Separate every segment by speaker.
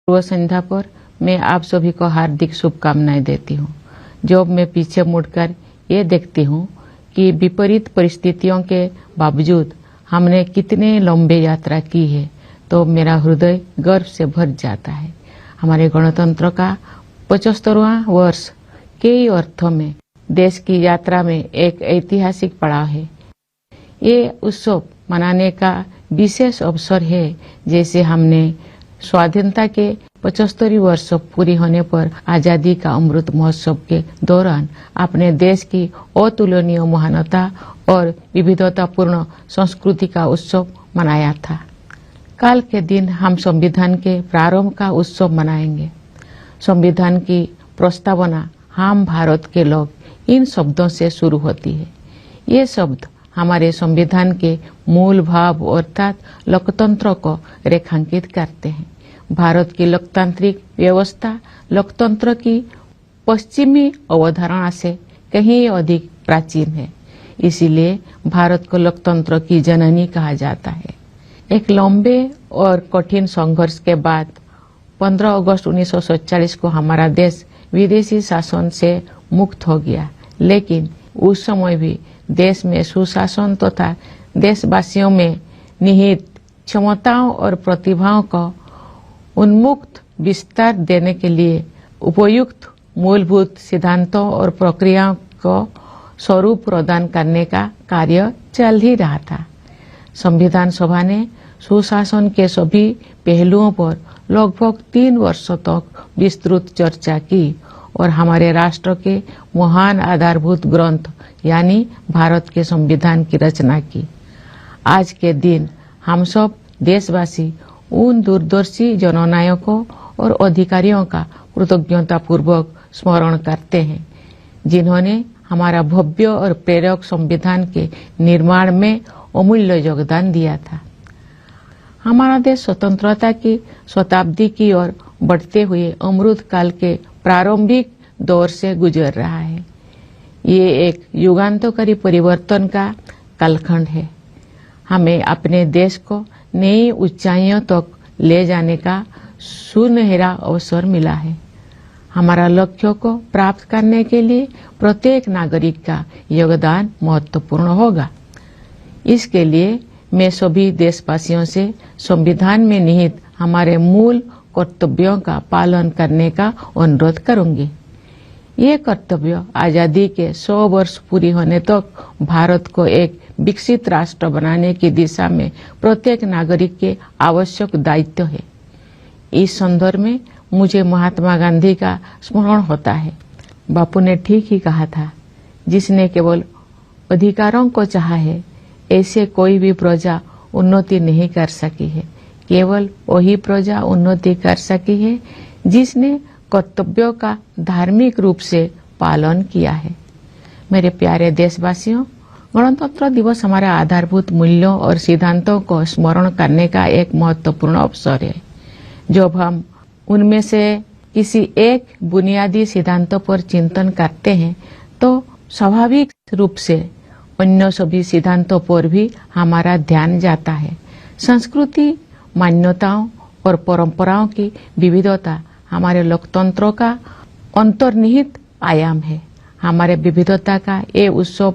Speaker 1: पूर्व संध्या पर मैं आप सभी को हार्दिक शुभकामनाएं देती हूँ। जब मैं पीछे मुड़कर ये देखती हूँ कि विपरीत परिस्थितियों के बावजूद हमने कितने लंबे यात्रा की है, तो मेरा हृदय गर्व से भर जाता है। हमारे गणतंत्र का 75वां वर्ष कई अर्थों में देश की यात्रा में एक ऐतिहासिक पड़ाव है। ये उत्सव मनाने का विशेष अवसर है, जैसे हमने स्वाधीनता के 75 वर्ष पूरी होने पर आजादी का अमृत महोत्सव के दौरान अपने देश की अतुलनीय महानता और विविधतापूर्ण संस्कृति का उत्सव मनाया था। कल के दिन हम संविधान के प्रारंभ का उत्सव मनाएंगे। संविधान की प्रस्तावना हम भारत के लोग इन शब्दों से शुरू होती है। ये शब्द हमारे संविधान के मूल भाव अर्थात लोकतंत्र को रेखांकित करते हैं। भारत की लोकतांत्रिक व्यवस्था लोकतंत्र की पश्चिमी अवधारणा से कहीं अधिक प्राचीन है, इसीलिए भारत को लोकतंत्र की जननी कहा जाता है। एक लंबे और कठिन संघर्ष के बाद 15 अगस्त 1947 को हमारा देश विदेशी शासन से मुक्त हो गया, लेकिन उस समय भी देश में सुशासन तथा देशवासियों में निहित क्षमताओं और प्रतिभाओं को उन्मुक्त विस्तार देने के लिए उपयुक्त मूलभूत सिद्धांतों और प्रक्रियाओं को स्वरूप प्रदान करने का कार्य चल ही रहा था। संविधान सभा ने सुशासन के सभी पहलुओं पर लगभग 3 वर्षों तक विस्तृत चर्चा की और हमारे राष्ट्र के महान आधारभूत ग्रंथ यानी भारत के संविधान की रचना की। आज के दिन हम सब देशवासी उन दूरदर्शी जननायकों और अधिकारियों का कृतज्ञतापूर्वक स्मरण करते हैं, जिन्होंने हमारा भव्य और प्रेरक संविधान के निर्माण में अमूल्य योगदान दिया था। हमारा देश स्वतंत्रता की शताब्दी की ओर बढ़ते हुए अमृत काल के प्रारंभिक दौर से गुजर रहा है। ये एक युगांतकारी परिवर्तन का कालखंड है। हमें अपने देश को नई ऊंचाइयों तक ले जाने का सुनहरा अवसर मिला है। हमारा लक्ष्यों को प्राप्त करने के लिए प्रत्येक नागरिक का योगदान महत्वपूर्ण होगा। इसके लिए मैं सभी देशवासियों से संविधान में निहित हमारे मूल कर्तव्यों का पालन करने का अनुरोध करूंगी। ये कर्तव्य आजादी के 100 वर्ष पूरी होने तक भारत को एक विकसित राष्ट्र बनाने की दिशा में प्रत्येक नागरिक के आवश्यक दायित्व है। इस संदर्भ में मुझे महात्मा गांधी का स्मरण होता है। बापू ने ठीक ही कहा था, जिसने केवल अधिकारों को चाहा है, ऐसे कोई भी प्रजा उन्नति नहीं कर सकी है। केवल वही प्रजा उन्नति कर सकी है जिसने कर्तव्यों का धार्मिक रूप से पालन किया है। मेरे प्यारे देशवासियों, गणतंत्र दिवस हमारे आधारभूत मूल्यों और सिद्धांतों को स्मरण करने का एक महत्वपूर्ण अवसर है। जब हम उनमें से किसी एक बुनियादी सिद्धांतों पर चिंतन करते हैं, तो स्वाभाविक रूप से अन्य सभी सिद्धांतों पर भी हमारा ध्यान जाता है। संस्कृति, मान्यताओं और परंपराओं की विविधता हमारे लोकतंत्रों का अंतर्निहित आयाम है। हमारे विविधता का ये उत्सव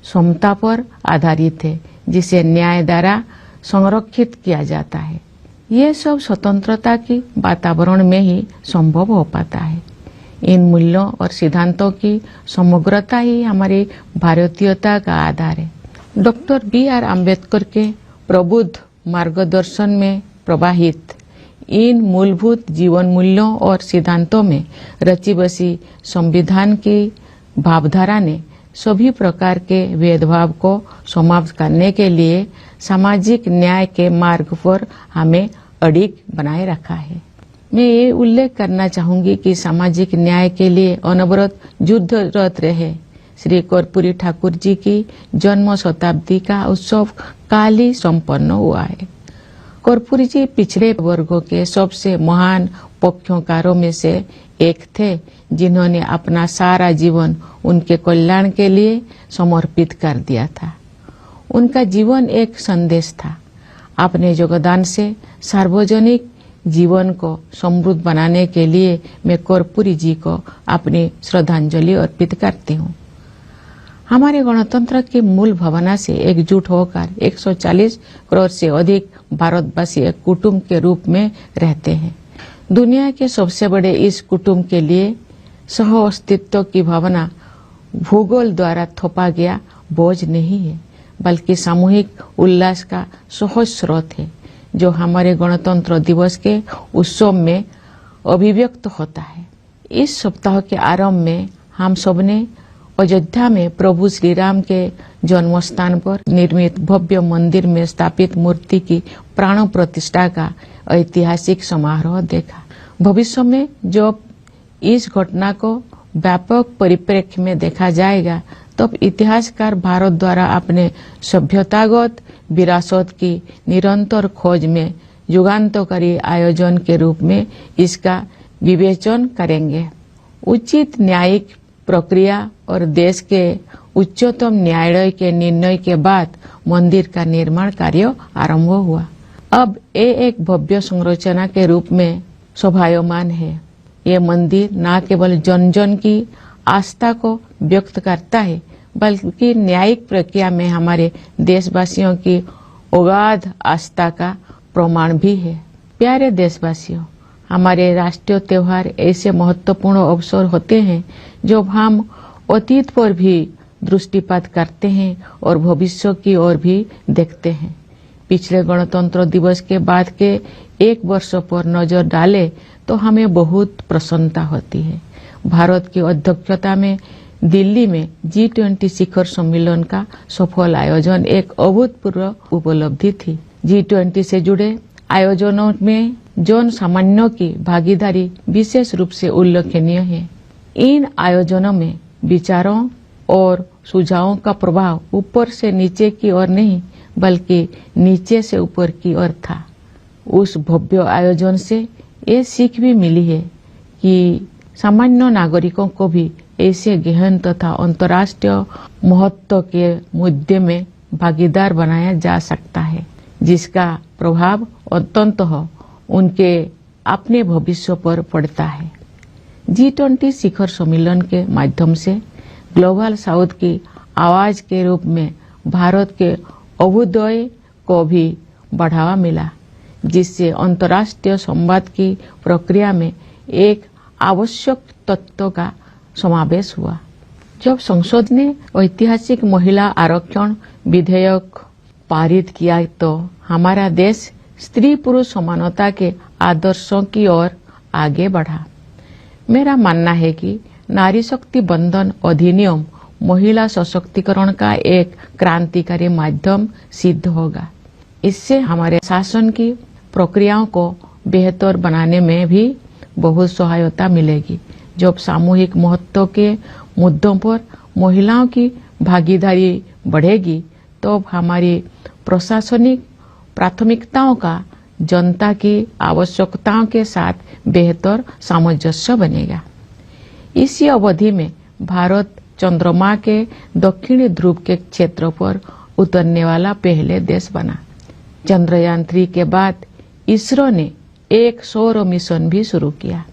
Speaker 1: समता पर आधारित है, जिसे न्याय द्वारा संरक्षित किया जाता है। ये सब स्वतंत्रता की वातावरण में ही संभव हो पाता है। इन मूल्यों और सिद्धांतों की समग्रता ही हमारी भारतीयता का आधार है। Doctor B.R. अम्बेडकर के प्रबुद्ध मार्गदर्शन में प्रवाहित इन मूलभूत जीवन मूल्यों और सिद्धांतों में रची बसी संविधान की भावधारा ने सभी प्रकार के भेदभाव को समाप्त करने के लिए सामाजिक न्याय के मार्ग पर हमें अडिग बनाए रखा है। मैं ये उल्लेख करना चाहूंगी कि सामाजिक न्याय के लिए अनवरत युद्धरत रहे श्री कर्पूरी ठाकुर जी की जन्म शताब्दी का उत्सव काल ही संपन्न हुआ है। कर्पूरी जी पिछड़े वर्गों के सबसे महान पक्षकारों में से एक थे, जिन्होंने अपना सारा जीवन उनके कल्याण के लिए समर्पित कर दिया था। उनका जीवन एक संदेश था। अपने योगदान से सार्वजनिक जीवन को समृद्ध बनाने के लिए मैं कर्पूरी जी को अपनी श्रद्धांजलि अर्पित करती हूँ। हमारे गणतंत्र की मूल भावना से एकजुट होकर 140 करोड़ से अधिक भारतवासी एक कुटुंब के रूप में रहते हैं। दुनिया के सबसे बड़े इस कुटुंब के लिए सह अस्तित्व की भावना भूगोल द्वारा थोपा गया बोझ नहीं है, बल्कि सामूहिक उल्लास का सहज स्रोत है, जो हमारे गणतंत्र दिवस के उत्सव में अभिव्यक्त होता है। इस सप्ताह के आरंभ में हम सबने अयोध्या में प्रभु श्री राम के जन्म स्थान पर निर्मित भव्य मंदिर में स्थापित मूर्ति की प्राण प्रतिष्ठा का ऐतिहासिक समारोह देखा। भविष्य में जब इस घटना को व्यापक परिप्रेक्ष्य में देखा जाएगा, तब इतिहासकार भारत द्वारा अपने सभ्यतागत विरासत की निरंतर खोज में युगांतकारी आयोजन के रूप में इसका विवेचन करेंगे। उचित न्यायिक प्रक्रिया और देश के उच्चतम न्यायालय के निर्णय के बाद मंदिर का निर्माण कार्य आरंभ हुआ। अब ये एक भव्य संरचना के रूप में शोभायमान है। ये मंदिर न केवल जन जन की आस्था को व्यक्त करता है, बल्कि न्यायिक प्रक्रिया में हमारे देशवासियों की अगाध आस्था का प्रमाण भी है। प्यारे देशवासियों, हमारे राष्ट्रीय त्योहार ऐसे महत्वपूर्ण अवसर होते हैं जब हम अतीत पर भी दृष्टिपात करते हैं और भविष्य की ओर भी देखते हैं। पिछले गणतंत्र दिवस के बाद के एक वर्ष पर नजर डालें तो हमें बहुत प्रसन्नता होती है। भारत की अध्यक्षता में दिल्ली में G20 शिखर सम्मेलन का सफल आयोजन एक अभूतपूर्व उपलब्धि थी। G20 से जुड़े आयोजनों में जन सामान्यों की भागीदारी विशेष रूप से उल्लेखनीय है। इन आयोजनों में विचारों और सुझावों का प्रभाव ऊपर से नीचे की ओर नहीं, बल्कि नीचे से ऊपर की ओर था। उस भव्य आयोजन से ये सीख भी मिली है कि सामान्य नागरिकों को भी ऐसे गहन तथा अंतर्राष्ट्रीय महत्व के मुद्दे में भागीदार बनाया जा सकता है, जिसका प्रभाव अंततः उनके अपने भविष्य पर पड़ता है। G20 शिखर सम्मेलन के माध्यम से ग्लोबल साउथ की आवाज के रूप में भारत के अभ्युदय को भी बढ़ावा मिला, जिससे अंतर्राष्ट्रीय संवाद की प्रक्रिया में एक आवश्यक तत्व का समावेश हुआ। जब संसद ने ऐतिहासिक महिला आरक्षण विधेयक पारित किया, तो हमारा देश स्त्री पुरुष समानता के आदर्शों की ओर आगे बढ़ा। मेरा मानना है कि नारी शक्ति बंधन अधिनियम महिला सशक्तिकरण का एक क्रांतिकारी माध्यम सिद्ध होगा। इससे हमारे शासन की प्रक्रियाओं को बेहतर बनाने में भी बहुत सहायता मिलेगी। जब सामूहिक महत्व के मुद्दों पर महिलाओं की भागीदारी बढ़ेगी, तो हमारी प्रशासनिक प्राथमिकताओं का जनता की आवश्यकताओं के साथ बेहतर सामंजस्य बनेगा। इसी अवधि में भारत चंद्रमा के दक्षिणी ध्रुव के क्षेत्र पर उतरने वाला पहले देश बना। चंद्रयान-3 के बाद इसरो ने एक सौर मिशन भी शुरू किया।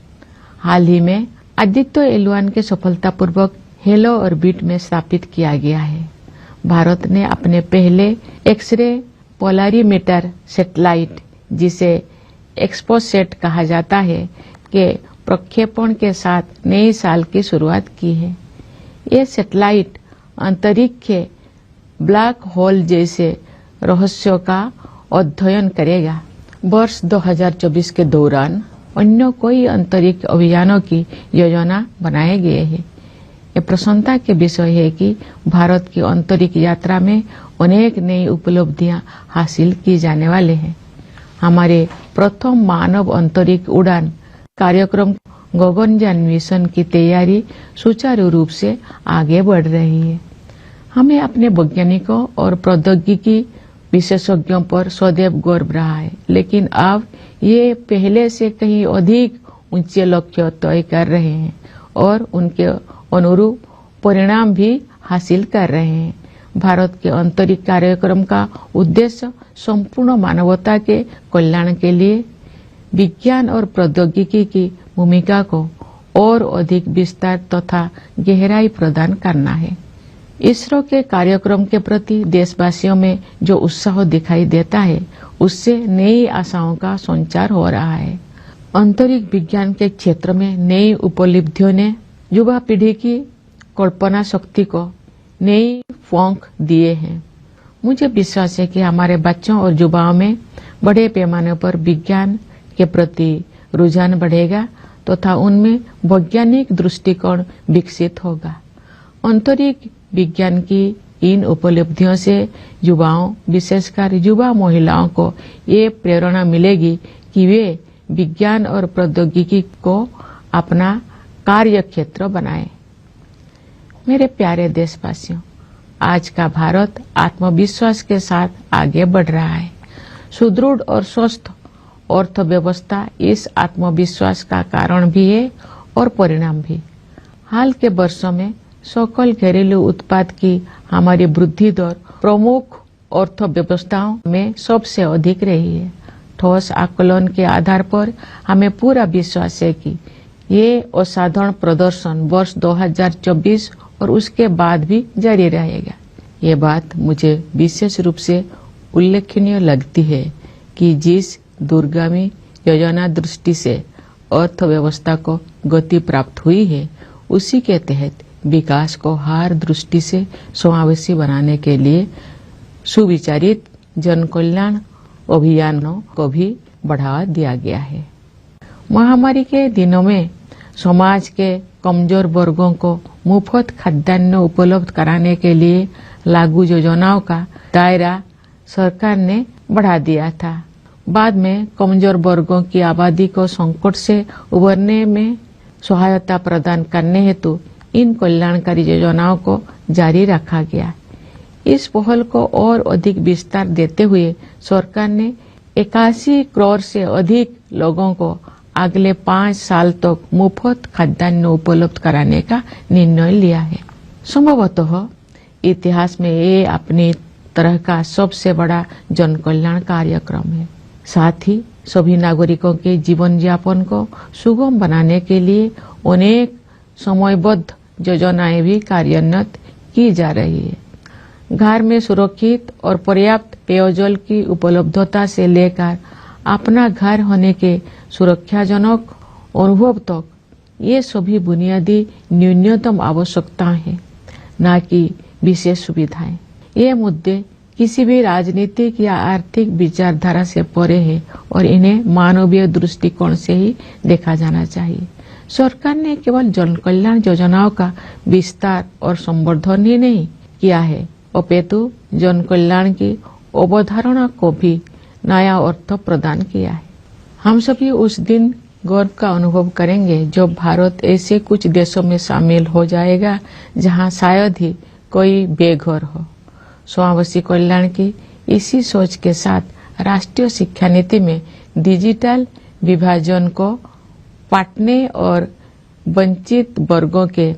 Speaker 1: हाल ही में आदित्य L1 के सफलतापूर्वक हेलो ऑर्बिट में स्थापित किया गया है। भारत ने अपने पहले एक्सरे पोलरीमीटर सैटेलाइट, जिसे एक्सपोसेट कहा जाता है, के प्रक्षेपण के साथ नए साल की शुरुआत की है। ये सैटेलाइट अंतरिक्ष के ब्लैक होल जैसे रहस्यों का अध्ययन करेगा। वर्ष 2024 के दौरान अन्य कोई अंतरिक्ष अभियानों की योजना बनाए गए हैं। ये प्रसन्नता के विषय है कि भारत की अंतरिक्ष यात्रा में अनेक नई उपलब्धियां हासिल की जाने वाले हैं। हमारे प्रथम मानव अंतरिक्ष उड़ान कार्यक्रम गगनयान मिशन की तैयारी सुचारू रूप से आगे बढ़ रही है। हमें अपने वैज्ञानिकों और प्रौद्योगिकी विशेषज्ञों पर सदैव गर्व रहा है, लेकिन अब ये पहले से कहीं अधिक ऊंचे लक्ष्य तय कर रहे हैं और उनके अनुरूप परिणाम भी हासिल कर रहे हैं। भारत के अंतरिक्ष कार्यक्रम का उद्देश्य संपूर्ण मानवता के कल्याण के लिए विज्ञान और प्रौद्योगिकी की भूमिका को और अधिक विस्तार तथा गहराई प्रदान करना है। इसरो के कार्यक्रम के प्रति देशवासियों में जो उत्साह दिखाई देता है, उससे नई आशाओं का संचार हो रहा है। अंतरिक्ष विज्ञान के क्षेत्र में नई उपलब्धियों ने युवा पीढ़ी की कल्पना शक्ति को नई पंख दिए हैं। मुझे विश्वास है कि हमारे बच्चों और युवाओं में बड़े पैमाने पर विज्ञान के प्रति रुझान बढ़ेगा तथा उनमें वैज्ञानिक दृष्टिकोण विकसित होगा। अंतरिक्ष विज्ञान की इन उपलब्धियों से युवाओं, विशेषकर युवा महिलाओं को ये प्रेरणा मिलेगी कि वे विज्ञान और प्रौद्योगिकी को अपना कार्य क्षेत्र बनाएं। मेरे प्यारे देशवासियों, आज का भारत आत्मविश्वास के साथ आगे बढ़ रहा है। सुदृढ़ और स्वस्थ अर्थव्यवस्था इस आत्मविश्वास का कारण भी है और परिणाम भी। हाल के वर्षों में सकल घरेलू उत्पाद की हमारी वृद्धि दर प्रमुख अर्थव्यवस्थाओं में सबसे अधिक रही है। ठोस आकलन के आधार पर हमें पूरा विश्वास है कि ये असाधारण प्रदर्शन वर्ष 2024 और उसके बाद भी जारी रहेगा। ये बात मुझे विशेष रूप से उल्लेखनीय लगती है कि जिस दूरगामी योजना दृष्टि से अर्थव्यवस्था को गति प्राप्त हुई है, उसी के तहत विकास को हर दृष्टि से समावेशी बनाने के लिए सुविचारित जन कल्याण अभियानों को भी बढ़ावा दिया गया है। महामारी के दिनों में समाज के कमजोर वर्गों को मुफ्त खाद्यान्न उपलब्ध कराने के लिए लागू योजनाओं का दायरा सरकार ने बढ़ा दिया था। बाद में कमजोर वर्गों की आबादी को संकट से उबरने में सहायता प्रदान करने हेतु इन कल्याणकारी योजनाओं को जारी रखा गया। इस पहल को और अधिक विस्तार देते हुए सरकार ने 81 करोड़ से अधिक लोगों को अगले 5 साल तक मुफ्त खाद्यान्न उपलब्ध कराने का निर्णय लिया है। संभवतः इतिहास में ये अपनी तरह का सबसे बड़ा जन कल्याण कार्यक्रम है। साथ ही सभी नागरिकों के जीवन यापन को सुगम बनाने के लिए अनेक समयबद्ध योजनाएं भी कार्यान्वित की जा रही है। घर में सुरक्षित और पर्याप्त पेयजल की उपलब्धता से लेकर अपना घर होने के सुरक्षाजनक अनुभव तक, ये सभी बुनियादी न्यूनतम आवश्यकताएं हैं, न कि विशेष सुविधाएं। ये मुद्दे किसी भी राजनीतिक या आर्थिक विचारधारा से परे है और इन्हें मानवीय दृष्टिकोण से ही देखा जाना चाहिए। सरकार ने केवल जन कल्याण योजनाओं का विस्तार और संवर्धन ही नहीं किया है, अपितु जन कल्याण की अवधारणा को भी नया अर्थ प्रदान किया है। हम सभी उस दिन गर्व का अनुभव करेंगे जब भारत ऐसे कुछ देशों में शामिल हो जाएगा जहां शायद ही कोई बेघर हो। समावेशी कल्याण की इसी सोच के साथ राष्ट्रीय शिक्षा नीति में डिजिटल विभाजन को पाटने और वंचित वर्गों के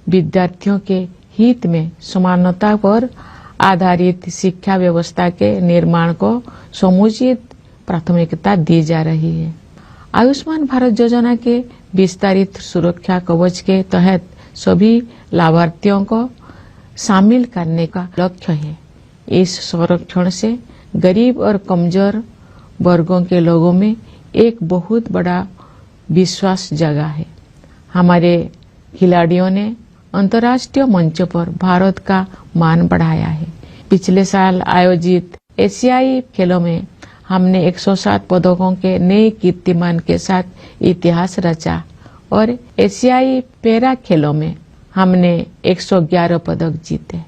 Speaker 1: विद्यार्थियों के हित में समानता पर आधारित शिक्षा व्यवस्था के निर्माण को समुचित प्राथमिकता दी जा रही है। आयुष्मान भारत योजना के विस्तारित सुरक्षा कवच के तहत सभी लाभार्थियों को शामिल करने का लक्ष्य है। इस संरक्षण से गरीब और कमजोर वर्गों के लोगों में एक बहुत बड़ा विश्वास जगा है। हमारे खिलाड़ियों ने अंतर्राष्ट्रीय मंच पर भारत का मान बढ़ाया है। पिछले साल आयोजित एशियाई खेलों में हमने 107 पदकों के नए कीर्तिमान के साथ इतिहास रचा और एशियाई पैरा खेलों में हमने 111 पदक जीते।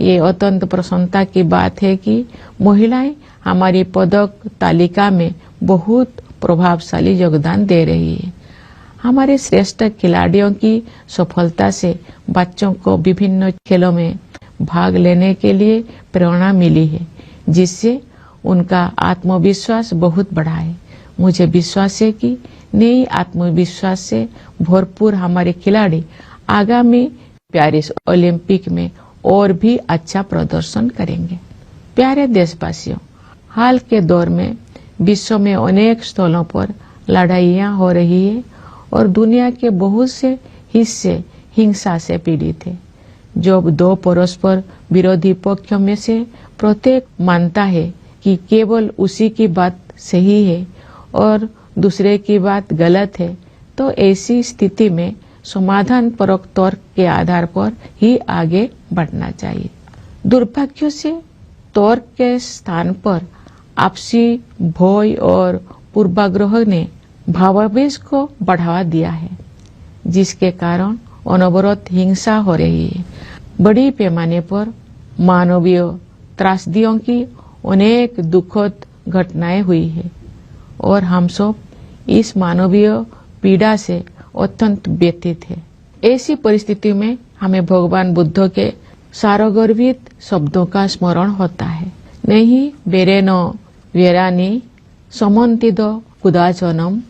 Speaker 1: ये अत्यंत प्रसन्नता की बात है कि महिलाएं हमारी पदक तालिका में बहुत प्रभावशाली योगदान दे रही है। हमारे श्रेष्ठ खिलाड़ियों की सफलता से बच्चों को विभिन्न खेलों में भाग लेने के लिए प्रेरणा मिली है, जिससे उनका आत्मविश्वास बहुत बढ़ा है। मुझे विश्वास है कि नई आत्मविश्वास से भरपूर हमारे खिलाड़ी आगामी पेरिस ओलंपिक में और भी अच्छा प्रदर्शन करेंगे। प्यारे देशवासियों, हाल के दौर में विश्व में अनेक स्थलों पर लड़ाइयाँ हो रही है और दुनिया के बहुत से हिस्से हिंसा से पीड़ित है। जब दो परस्पर विरोधी पक्षों में से प्रत्येक मानता है कि केवल उसी की बात सही है और दूसरे की बात गलत है, तो ऐसी स्थिति में समाधान परक तर्क के आधार पर ही आगे बढ़ना चाहिए। दुर्भाग्य से तर्क के स्थान पर आपसी भय और पूर्वाग्रह ने भावावेश को बढ़ावा दिया है, जिसके कारण अनवरत हिंसा हो रही है। बड़ी पैमाने पर मानवीय त्रासदियों की अनेक दुखद घटनाएं हुई है और हम सब इस मानवीय पीड़ा से अत्यंत व्यथित है। ऐसी परिस्थिति में हमें भगवान बुद्ध के सारगर्भित शब्दों का स्मरण होता है। नहीं बेरेनो वेरानी समन्ति द कुदाचनम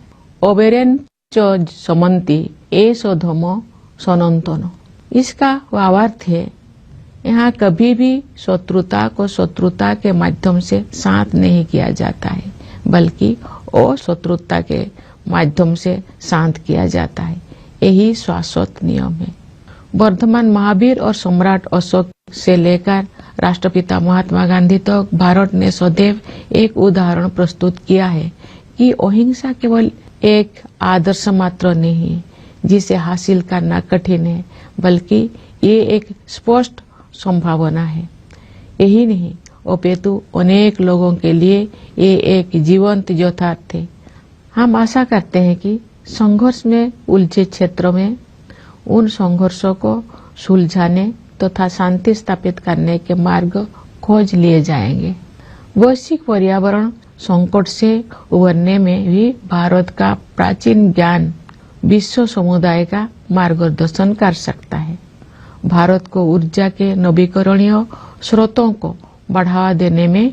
Speaker 1: अबेरेन च समन्ति एसो धमो सनंतनो। इसका भावार्थ है, यहाँ कभी भी शत्रुता को शत्रुता के माध्यम से शांत नहीं किया जाता है, बल्कि अशत्रुता के माध्यम से शांत किया जाता है। यही शाश्वत नियम है। वर्धमान महावीर और सम्राट अशोक से लेकर राष्ट्रपिता महात्मा गांधी तक भारत ने सदैव एक उदाहरण प्रस्तुत किया है कि अहिंसा केवल एक आदर्श मात्र नहीं जिसे हासिल करना कठिन है, बल्कि ये एक स्पष्ट संभावना है। यही नहीं, अपितु अनेक लोगों के लिए ये एक जीवंत यथार्थ है। हम आशा करते हैं कि संघर्ष में उलझे क्षेत्रों में उन संघर्षों को सुलझाने तथा शांति स्थापित करने के मार्ग खोज लिए जाएंगे। वैश्विक पर्यावरण संकट से उबरने में भी भारत का प्राचीन ज्ञान विश्व समुदाय का मार्गदर्शन कर सकता है। भारत को ऊर्जा के नवीकरणीय स्रोतों को बढ़ावा देने में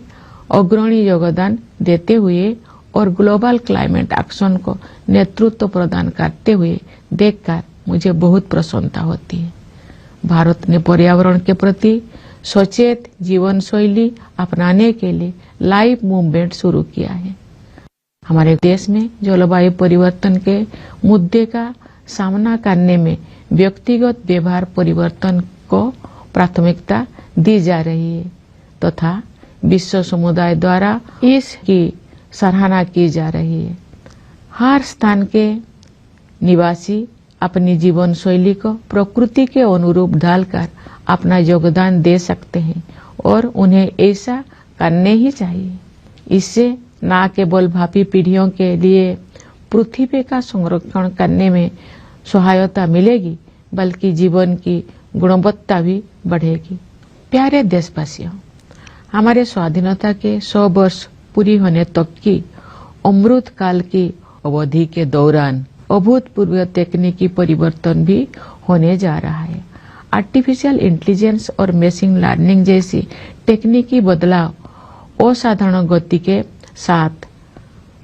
Speaker 1: अग्रणी योगदान देते हुए और ग्लोबल क्लाइमेट एक्शन को नेतृत्व प्रदान करते हुए देखकर मुझे बहुत प्रसन्नता होती है। भारत ने पर्यावरण के प्रति सचेत जीवन शैली अपनाने के लिए लाइव मूवमेंट शुरू किया है। हमारे देश में जलवायु परिवर्तन के मुद्दे का सामना करने में व्यक्तिगत व्यवहार परिवर्तन को प्राथमिकता दी जा रही है तथा विश्व समुदाय द्वारा इसकी सराहना की जा रही है। हर स्थान के निवासी अपनी जीवन शैली को प्रकृति के अनुरूप ढालकर अपना योगदान दे सकते हैं और उन्हें ऐसा करने ही चाहिए। इससे न केवल भावी पीढ़ियों के लिए पृथ्वी का संरक्षण करने में सहायता मिलेगी, बल्कि जीवन की गुणवत्ता भी बढ़ेगी। प्यारे देशवासियों, हमारे स्वाधीनता के 100 वर्ष पूरी होने तक की अमृत काल की अवधि के दौरान अभूतपूर्व तकनीकी परिवर्तन भी होने जा रहा है। आर्टिफिशियल इंटेलिजेंस और मशीन लर्निंग जैसी तकनीकी बदलाव असाधारण गति के साथ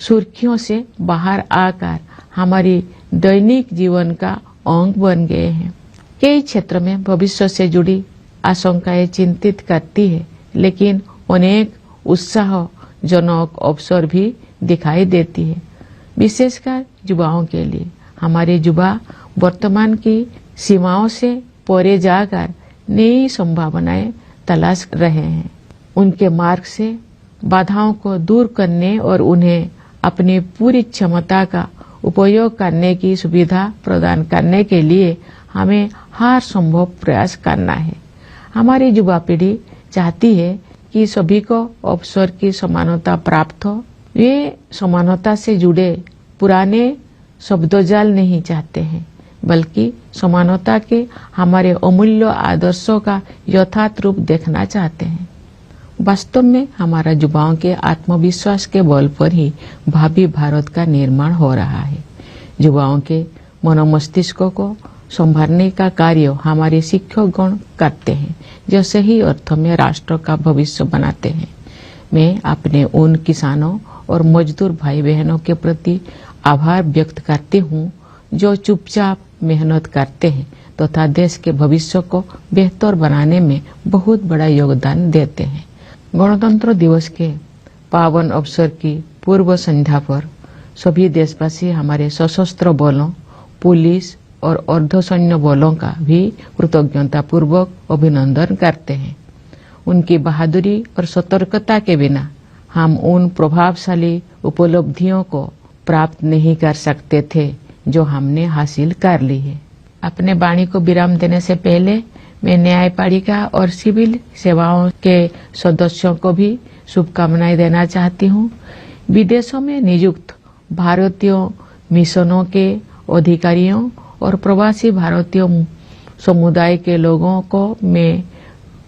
Speaker 1: सुर्खियों से बाहर आकर हमारी दैनिक जीवन का अंग बन गए हैं। कई क्षेत्र में भविष्य से जुड़ी आशंकाएं चिंतित करती है, लेकिन अनेक उत्साहजनक अवसर भी दिखाई देती है, विशेषकर युवाओं के लिए। हमारे युवा वर्तमान की सीमाओं से परे जाकर नई संभावनाएं तलाश रहे हैं। उनके मार्ग से बाधाओं को दूर करने और उन्हें अपनी पूरी क्षमता का उपयोग करने की सुविधा प्रदान करने के लिए हमें हर संभव प्रयास करना है। हमारी युवा पीढ़ी चाहती है कि सभी को अवसर की समानता प्राप्त हो। वे समानता से जुड़े पुराने शब्दजाल नहीं चाहते हैं, बल्कि समानता के हमारे अमूल्य आदर्शों का यथार्थ रूप देखना चाहते हैं। वास्तव में हमारा युवाओं के आत्मविश्वास के बल पर ही भावी भारत का निर्माण हो रहा है। युवाओं के मनोमस्तिष्कों को संभालने का कार्य हमारे शिक्षकगण करते हैं, जो सही अर्थों में राष्ट्र का भविष्य बनाते हैं। मैं अपने उन किसानों और मजदूर भाई बहनों के प्रति आभार व्यक्त करती हूँ जो चुपचाप मेहनत करते हैं तथा देश के भविष्य को बेहतर बनाने में बहुत बड़ा योगदान देते हैं। गणतंत्र दिवस के पावन अवसर की पूर्व संध्या पर सभी देशवासी हमारे सशस्त्र बलों, पुलिस और अर्धसैन्य बलों का भी कृतज्ञता पूर्वक अभिनंदन करते हैं। उनकी बहादुरी और सतर्कता के बिना हम उन प्रभावशाली उपलब्धियों को प्राप्त नहीं कर सकते थे जो हमने हासिल कर ली है। अपने वाणी को विराम देने से पहले मैं न्यायपालिका और सिविल सेवाओं के सदस्यों को भी शुभकामनाएं देना चाहती हूँ। विदेशों में नियुक्त भारतीय मिशनों के अधिकारियों और प्रवासी भारतीय समुदाय के लोगों को मैं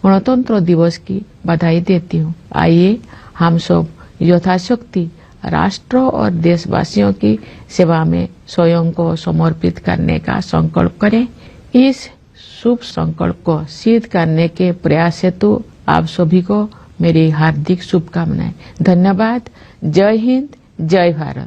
Speaker 1: गणतंत्र दिवस की बधाई देती हूँ। आइए हम सब यथाशक्ति राष्ट्र और देशवासियों की सेवा में स्वयं को समर्पित करने का संकल्प करें। इस शुभ संकल्प को सिद्ध करने के प्रयास हेतु आप सभी को मेरी हार्दिक शुभकामनाएं। धन्यवाद। जय हिंद, जय भारत।